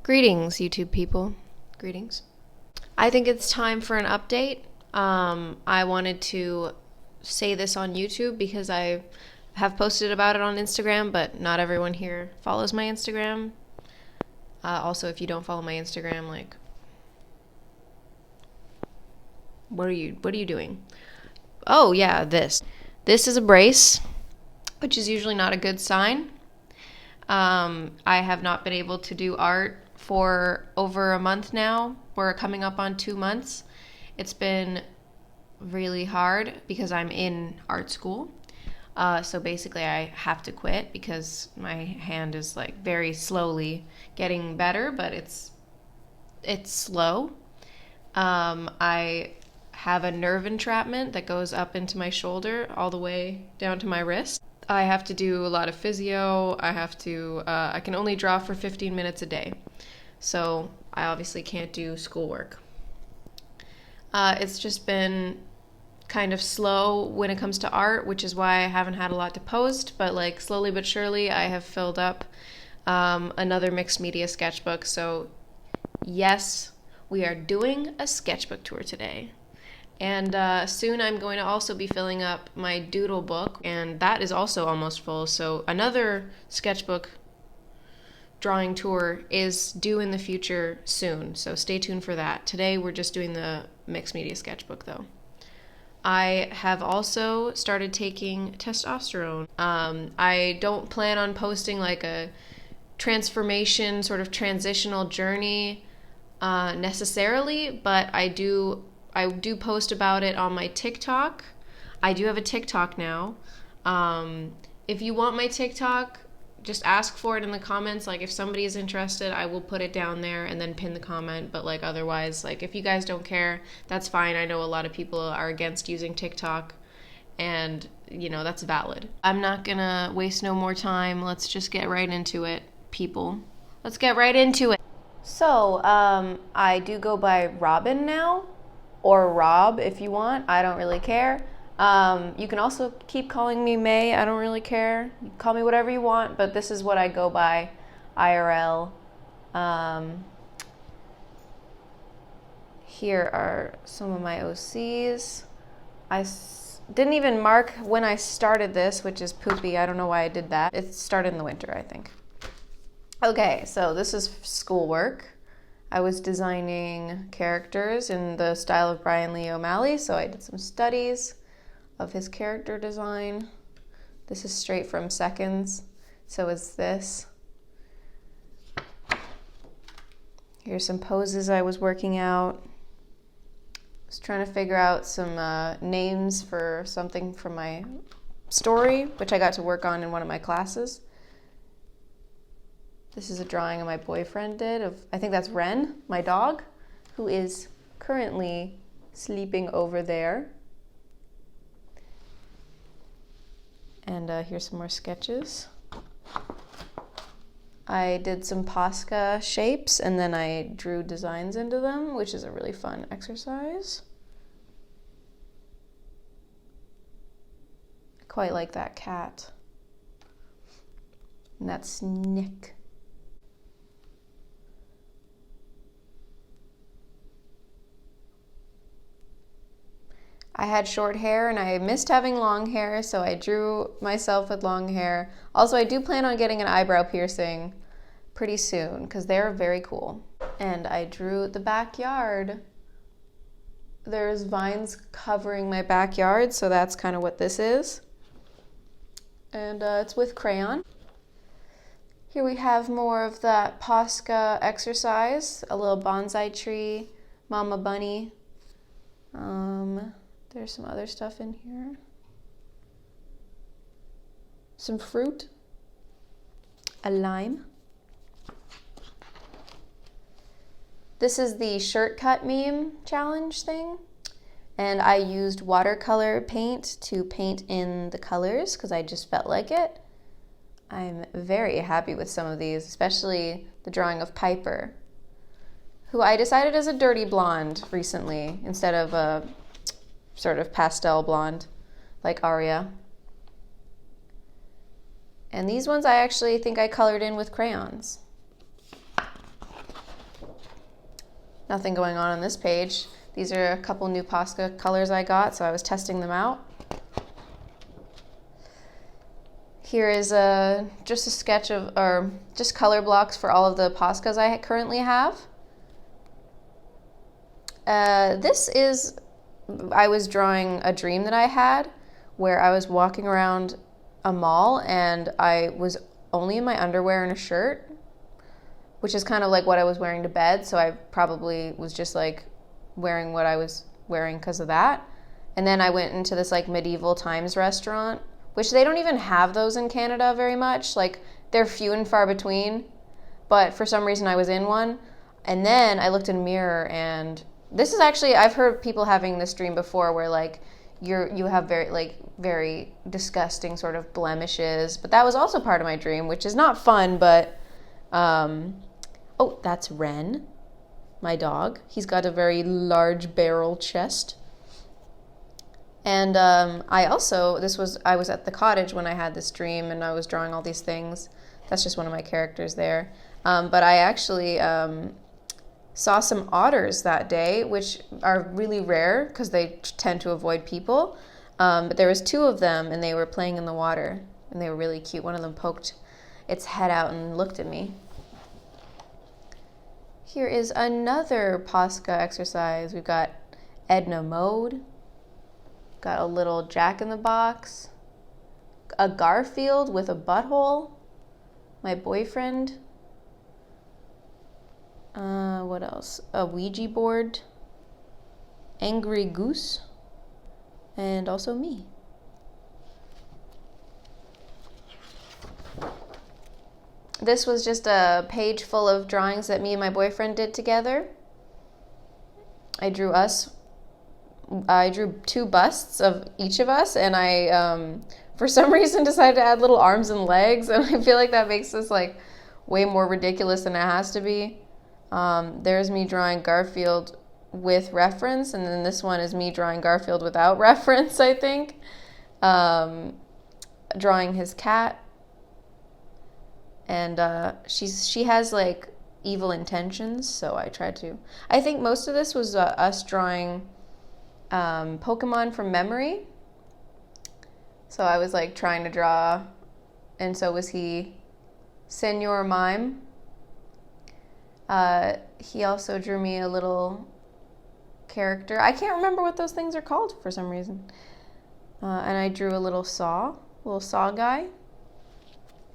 Greetings, YouTube people. Greetings. I think it's time for an update. I wanted to say this on YouTube because I have posted about it on Instagram, but not everyone here follows my Instagram. Also, if you don't follow my Instagram, like, what are you doing? Oh yeah, this is a brace, which is usually not a good sign. I have not been able to do art for over a month now. We're coming up on 2 months. It's been really hard because I'm in art school. So basically I have to quit because my hand is like very slowly getting better, but it's slow. I have a nerve entrapment that goes up into my shoulder all the way down to my wrist. I have to do a lot of physio. I can only draw for 15 minutes a day. So I obviously can't do schoolwork. It's just been kind of slow when it comes to art, which is why I haven't had a lot to post, but like slowly but surely I have filled up another mixed media sketchbook. So yes, we are doing a sketchbook tour today. And soon I'm going to also be filling up my doodle book, and that is also almost full. So another sketchbook drawing tour is due in the future soon, so stay tuned for that. Today we're just doing the mixed media sketchbook though. I have also started taking testosterone. I don't plan on posting like a transformation, sort of transitional journey necessarily, but I do post about it on my TikTok. I do have a TikTok now. If you want my TikTok, just ask for it in the comments. Like if somebody is interested, I will put it down there and then pin the comment. But like otherwise, like if you guys don't care, that's fine. I know a lot of people are against using TikTok, and you know, that's valid. I'm not gonna waste no more time. Let's just get right into it, people. Let's get right into it. So, I do go by Robin now, or Rob if you want. I don't really care. You can also keep calling me May. I don't really care. You can call me whatever you want, but this is what I go by IRL. Here are some of my OCs. I didn't even mark when I started this, which is poopy. I don't know why I did that. It started in the winter, I think. Okay, so this is schoolwork. I was designing characters in the style of Brian Lee O'Malley, so I did some studies of his character design. This is straight from Seconds, so is this. Here's some poses I was working out. I was trying to figure out some names for something from my story, which I got to work on in one of my classes. This is a drawing my boyfriend did of, I think that's Ren, my dog, who is currently sleeping over there. And here's some more sketches. I did some Posca shapes and then I drew designs into them, which is a really fun exercise. I quite like that cat. And that's Nick. I had short hair and I missed having long hair, so I drew myself with long hair. Also, I do plan on getting an eyebrow piercing pretty soon because they're very cool. And I drew the backyard. There's vines covering my backyard, so that's kind of what this is. And it's with crayon. Here we have more of that Posca exercise, a little bonsai tree, mama bunny. There's some other stuff in here. Some fruit. A lime. This is the shirt cut meme challenge thing. And I used watercolor paint to paint in the colors because I just felt like it. I'm very happy with some of these, especially the drawing of Piper, who I decided is a dirty blonde recently instead of a sort of pastel blonde like Arya. And these ones I actually think I colored in with crayons. Nothing going on this page. These are a couple new Posca colors I got, so I was testing them out. Here is just a sketch of, or just color blocks for all of the Poscas I currently have. I was drawing a dream that I had where I was walking around a mall and I was only in my underwear and a shirt, which is kind of like what I was wearing to bed, so I probably was just like wearing what I was wearing because of that. And then I went into this like medieval times restaurant, which they don't even have those in Canada very much. Like, they're few and far between, but for some reason I was in one. And then I looked in a mirror, and this is actually, I've heard people having this dream before where like you have very disgusting sort of blemishes, but that was also part of my dream, which is not fun. But oh, that's Ren, my dog. He's got a very large barrel chest. And I was at the cottage when I had this dream, and I was drawing all these things. That's just one of my characters there. But I actually saw some otters that day, which are really rare because they tend to avoid people. But there was 2 of them, and they were playing in the water, and they were really cute. One of them poked its head out and looked at me. Here is another Posca exercise. We've got Edna Mode. Got a little Jack-in-the-Box, a Garfield with a butthole, my boyfriend, what else? A Ouija board, angry goose, and also me. This was just a page full of drawings that me and my boyfriend did together. I drew 2 busts of each of us, and I, for some reason, decided to add little arms and legs, and I feel like that makes this, like, way more ridiculous than it has to be. There's me drawing Garfield with reference, and then this one is me drawing Garfield without reference, I think. Drawing his cat, and she has, like, evil intentions, so I think most of this was us drawing Pokemon from memory. So I was like trying to draw, and so was he. Senor Mime. He also drew me a little character. I can't remember what those things are called for some reason. And I drew a little saw guy.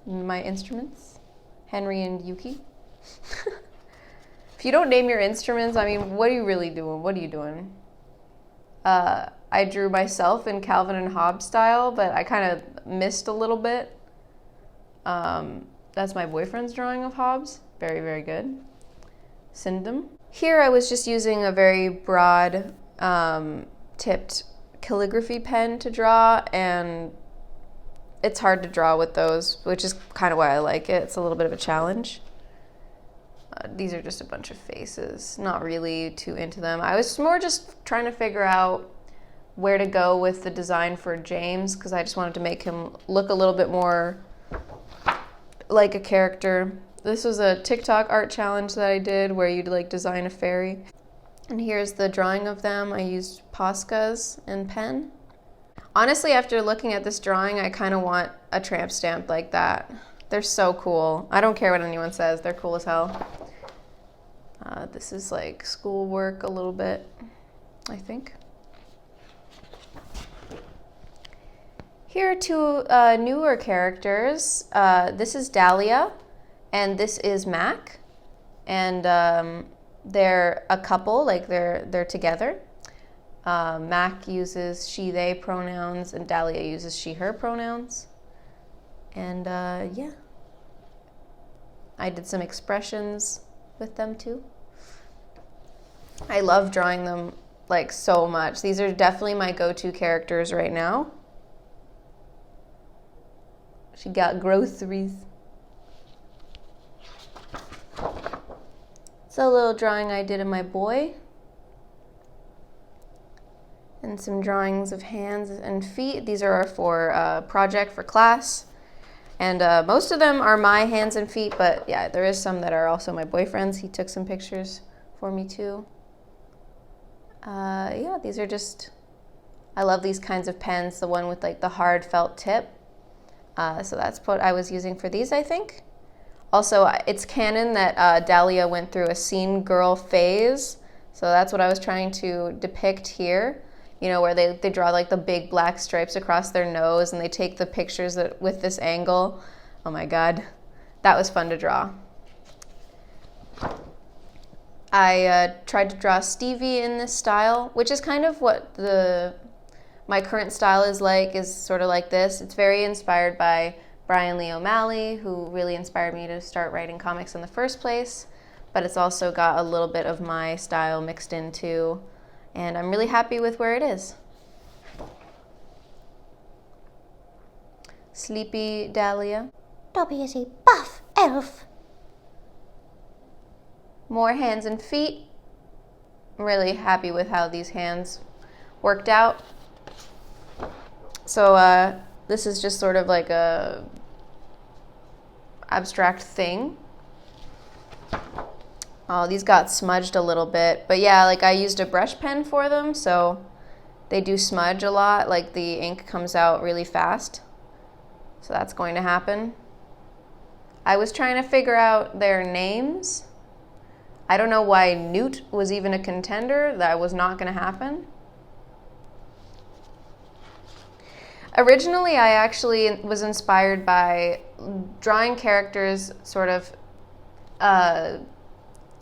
My instruments, Henry and Yuki. If you don't name your instruments, I mean, what are you really doing? What are you doing? I drew myself in Calvin and Hobbes style, but I kind of missed a little bit. That's my boyfriend's drawing of Hobbes. Very, very good. Syndom. Here I was just using a very broad tipped calligraphy pen to draw, and it's hard to draw with those, which is kind of why I like it. It's a little bit of a challenge. These are just a bunch of faces. Not really too into them. I was more just trying to figure out where to go with the design for James, because I just wanted to make him look a little bit more like a character. This was a TikTok art challenge that I did where you'd like design a fairy. And here's the drawing of them. I used Poscas and pen. Honestly, after looking at this drawing, I kind of want a tramp stamp like that. They're so cool. I don't care what anyone says. They're cool as hell. This is like schoolwork a little bit, I think. Here are 2 newer characters. This is Dahlia, and this is Mac. And they're a couple, like they're together. Mac uses she, they pronouns, and Dahlia uses she, her pronouns. And yeah, I did some expressions with them too. I love drawing them like so much. These are definitely my go-to characters right now. She got groceries. It's a little drawing I did of my boy. And some drawings of hands and feet. These are for a project for class. And most of them are my hands and feet, but yeah, there is some that are also my boyfriend's. He took some pictures for me too. Yeah, these are just, I love these kinds of pens, the one with like the hard felt tip. So that's what I was using for these, I think. Also, it's canon that Dahlia went through a scene girl phase. So that's what I was trying to depict here. You know, where they draw like the big black stripes across their nose and they take the pictures with this angle. Oh my God, that was fun to draw. I tried to draw Stevie in this style, which is kind of what my current style is sort of like this. It's very inspired by Brian Lee O'Malley, who really inspired me to start writing comics in the first place, but it's also got a little bit of my style mixed in too, and I'm really happy with where it is. Sleepy Dahlia. Dobby is a buff elf. More hands and feet. I'm really happy with how these hands worked out. So this is just sort of like a abstract thing. Oh, these got smudged a little bit, but yeah, like I used a brush pen for them, so they do smudge a lot, like the ink comes out really fast. So that's going to happen. I was trying to figure out their names. I don't know why Newt was even a contender. That was not going to happen. Originally, I actually was inspired by drawing characters sort of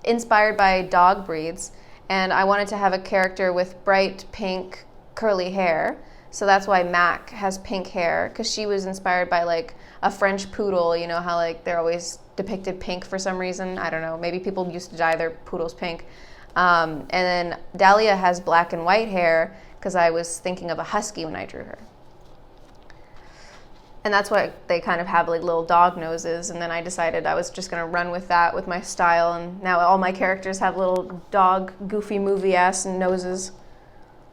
inspired by dog breeds, and I wanted to have a character with bright pink curly hair. So that's why Mac has pink hair, because she was inspired by like a French poodle, you know how like they're always depicted pink for some reason. I don't know, maybe people used to dye their poodles pink. And then Dahlia has black and white hair because I was thinking of a husky when I drew her. And that's why they kind of have like little dog noses, and then I decided I was just going to run with that with my style, and now all my characters have little dog, goofy movie ass noses.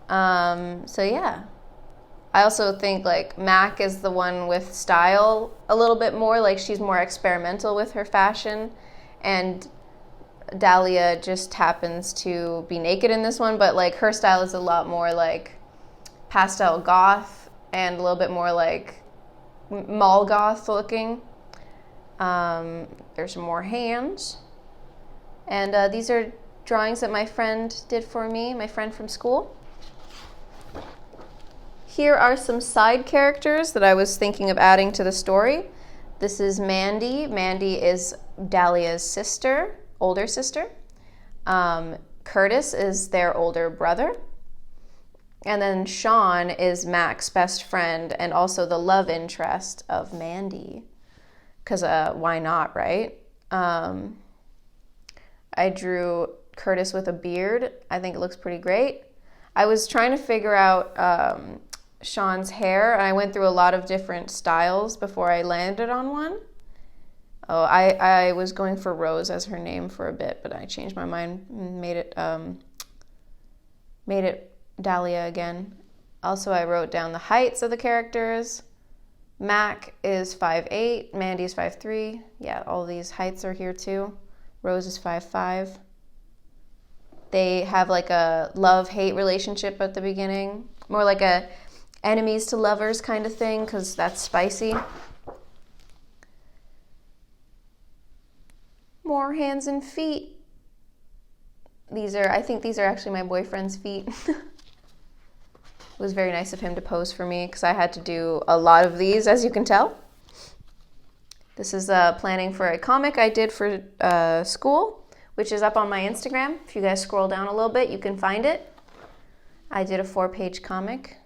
So yeah. I also think like Mac is the one with style a little bit more, like she's more experimental with her fashion, and Dahlia just happens to be naked in this one, but like her style is a lot more like pastel goth and a little bit more like mall goth looking. There's more hands, and these are drawings that my friend did for me, my friend from school. Here are some side characters that I was thinking of adding to the story. This is Mandy. Mandy is Dahlia's sister, older sister. Curtis is their older brother. And then Sean is Mac's best friend and also the love interest of Mandy. Because why not, right? I drew Curtis with a beard. I think it looks pretty great. I was trying to figure out Sean's hair, and I went through a lot of different styles before I landed on one. Oh, I was going for Rose as her name for a bit, but I changed my mind and made it Dahlia again. Also, I wrote down the heights of the characters. Mac is 5'8", Mandy is 5'3". Yeah, all these heights are here too. Rose is 5'5". They have like a love-hate relationship at the beginning, more like a enemies to lovers kind of thing, because that's spicy. More hands and feet. I think these are actually my boyfriend's feet. It was very nice of him to pose for me because I had to do a lot of these, as you can tell. This is planning for a comic I did for school, which is up on my Instagram. If you guys scroll down a little bit, you can find it. I did a 4-page comic.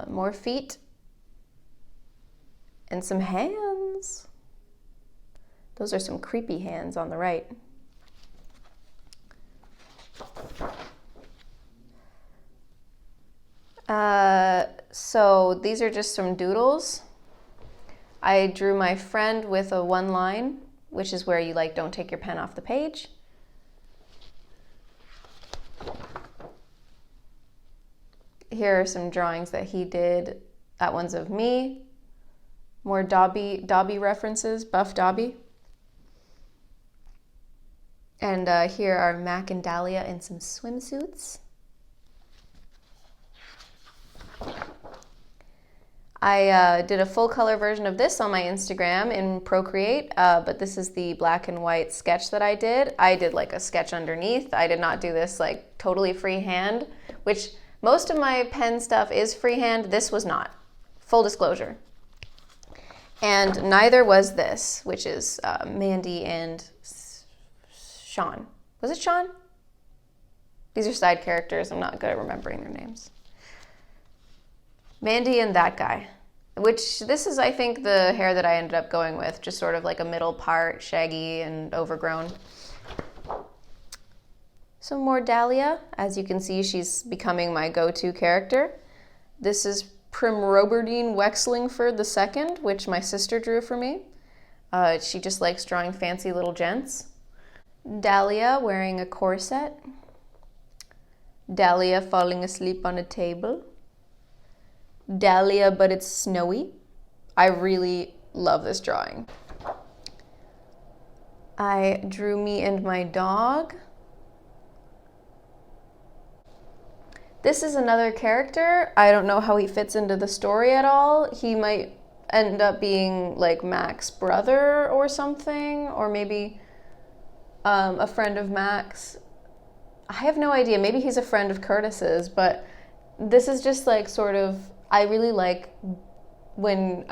More feet. And some hands. Those are some creepy hands on the right. So these are just some doodles. I drew my friend with a one line, which is where you like don't take your pen off the page. Here are some drawings that he did. That one's of me. More Dobby references, Buff Dobby. And here are Mac and Dahlia in some swimsuits. I did a full color version of this on my Instagram in Procreate, but this is the black and white sketch that I did. I did like a sketch underneath. I did not do this like totally freehand, which most of my pen stuff is freehand. This was not. Full disclosure. And neither was this, which is Mandy and Sean. Was it Sean? These are side characters. I'm not good at remembering their names. Mandy and that guy, which this is, I think, the hair that I ended up going with, just sort of like a middle part, shaggy and overgrown. Some more Dahlia. As you can see, she's becoming my go-to character. This is Prim Roberdine Wexlingford II, which my sister drew for me. She just likes drawing fancy little gents. Dahlia wearing a corset. Dahlia falling asleep on a table. Dahlia, but it's snowy. I really love this drawing. I drew me and my dog. This is another character. I don't know how he fits into the story at all. He might end up being like Mac's brother or something, or maybe a friend of Mac's. I have no idea. Maybe he's a friend of Curtis's, but this is just like sort of, I really like when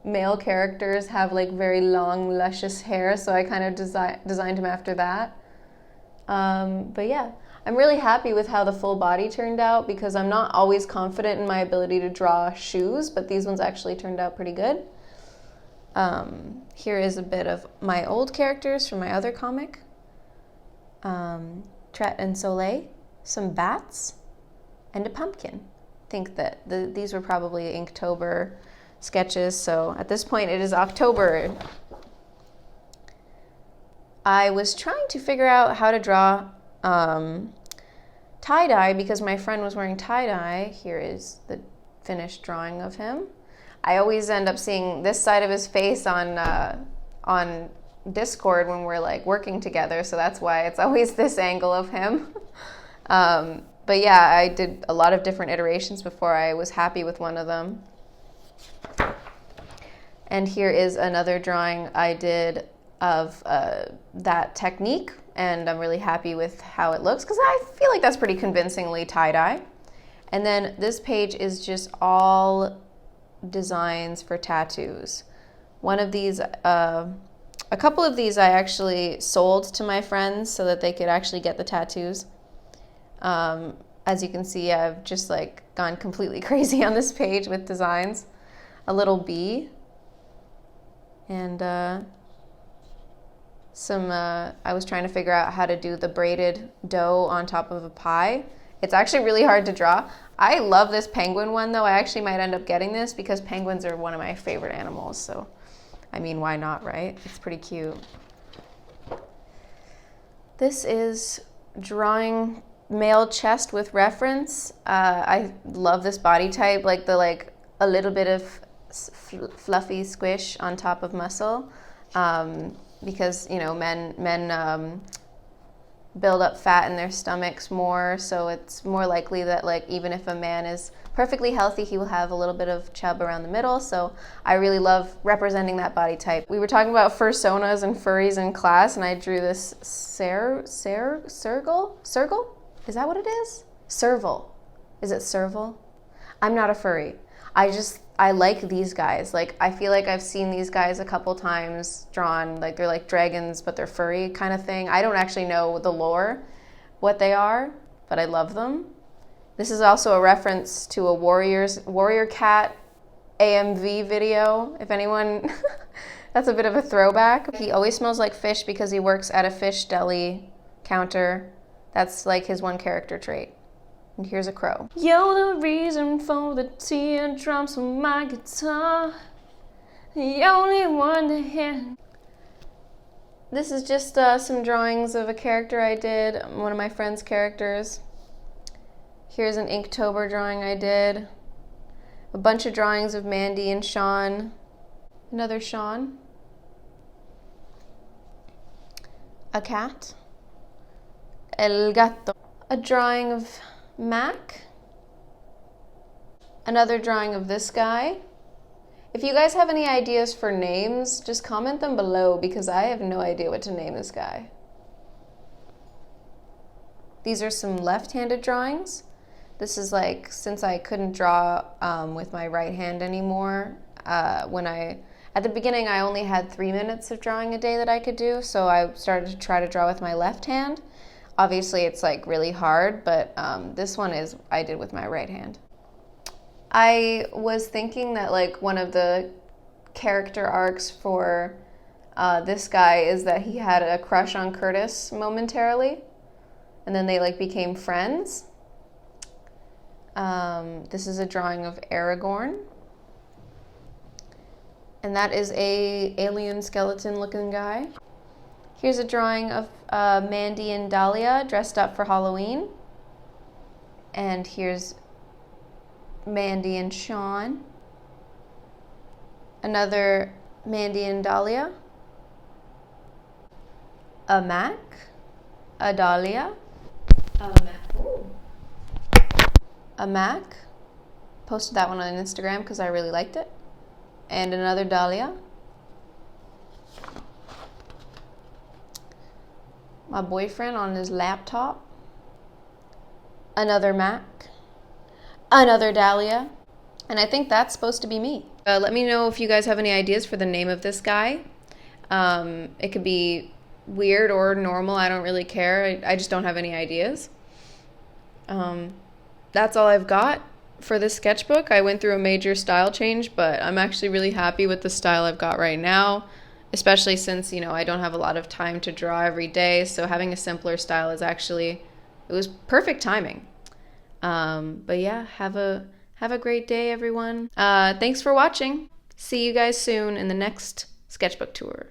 male characters have like very long, luscious hair, so I kind of designed him after that. But yeah, I'm really happy with how the full body turned out because I'm not always confident in my ability to draw shoes, but these ones actually turned out pretty good. Here is a bit of my old characters from my other comic. Tret and Soleil, some bats, and a pumpkin. I think that these were probably Inktober sketches, so at this point it is October. I was trying to figure out how to draw tie-dye because my friend was wearing tie-dye. Here is the finished drawing of him. I always end up seeing this side of his face on Discord when we're like working together, so that's why it's always this angle of him. But yeah, I did a lot of different iterations before I was happy with one of them. And here is another drawing I did of that technique, and I'm really happy with how it looks because I feel like that's pretty convincingly tie-dye. And then this page is just all designs for tattoos. One of these, a couple of these I actually sold to my friends so that they could actually get the tattoos. As you can see, I've just like gone completely crazy on this page with designs. A little bee and I was trying to figure out how to do the braided dough on top of a pie. It's actually really hard to draw. I love this penguin one though. I actually might end up getting this because penguins are one of my favorite animals. So, I mean, why not, right? It's pretty cute. This is drawing male chest with reference. I love this body type, like a little bit of fluffy squish on top of muscle, because you know men build up fat in their stomachs more, so it's more likely that like even if a man is perfectly healthy, he will have a little bit of chub around the middle. So I really love representing that body type. We were talking about fursonas and furries in class, and I drew this sergal? Is that what it is? Serval. Is it serval? I'm not a furry. I like these guys. Like, I feel like I've seen these guys a couple times drawn, like they're like dragons, but they're furry kind of thing. I don't actually know the lore, what they are, but I love them. This is also a reference to a Warrior Cat AMV video. If anyone, that's a bit of a throwback. He always smells like fish because he works at a fish deli counter. That's like his one character trait. And here's a crow. You're the reason for the teardrops on my guitar. The only one to hear. This is just some drawings of a character I did, one of my friend's characters. Here's an Inktober drawing I did. A bunch of drawings of Mandy and Sean. Another Sean. A cat. El gato. A drawing of Mac. Another drawing of this guy. If you guys have any ideas for names, just comment them below because I have no idea what to name this guy. These are some left-handed drawings. This is like, since I couldn't draw with my right hand anymore, at the beginning I only had 3 minutes of drawing a day that I could do, so I started to try to draw with my left hand. Obviously it's like really hard, but this one I did with my right hand. I was thinking that like one of the character arcs for this guy is that he had a crush on Curtis momentarily, and then they like became friends. This is a drawing of Aragorn, and that is a alien skeleton looking guy. Here's a drawing of Mandy and Dahlia dressed up for Halloween, and here's Mandy and Sean. Another Mandy and Dahlia. A Mac. A Dahlia. A Mac. Posted that one on Instagram because I really liked it. And another Dahlia. My boyfriend on his laptop. Another Mac. Another Dahlia. And I think that's supposed to be me. Let me know if you guys have any ideas for the name of this guy. It could be weird or normal. I don't really care. I just don't have any ideas. That's all I've got for this sketchbook. I went through a major style change, but I'm actually really happy with the style I've got right now, especially since, I don't have a lot of time to draw every day. So having a simpler style it was perfect timing. But yeah, have a great day, everyone. Thanks for watching. See you guys soon in the next sketchbook tour.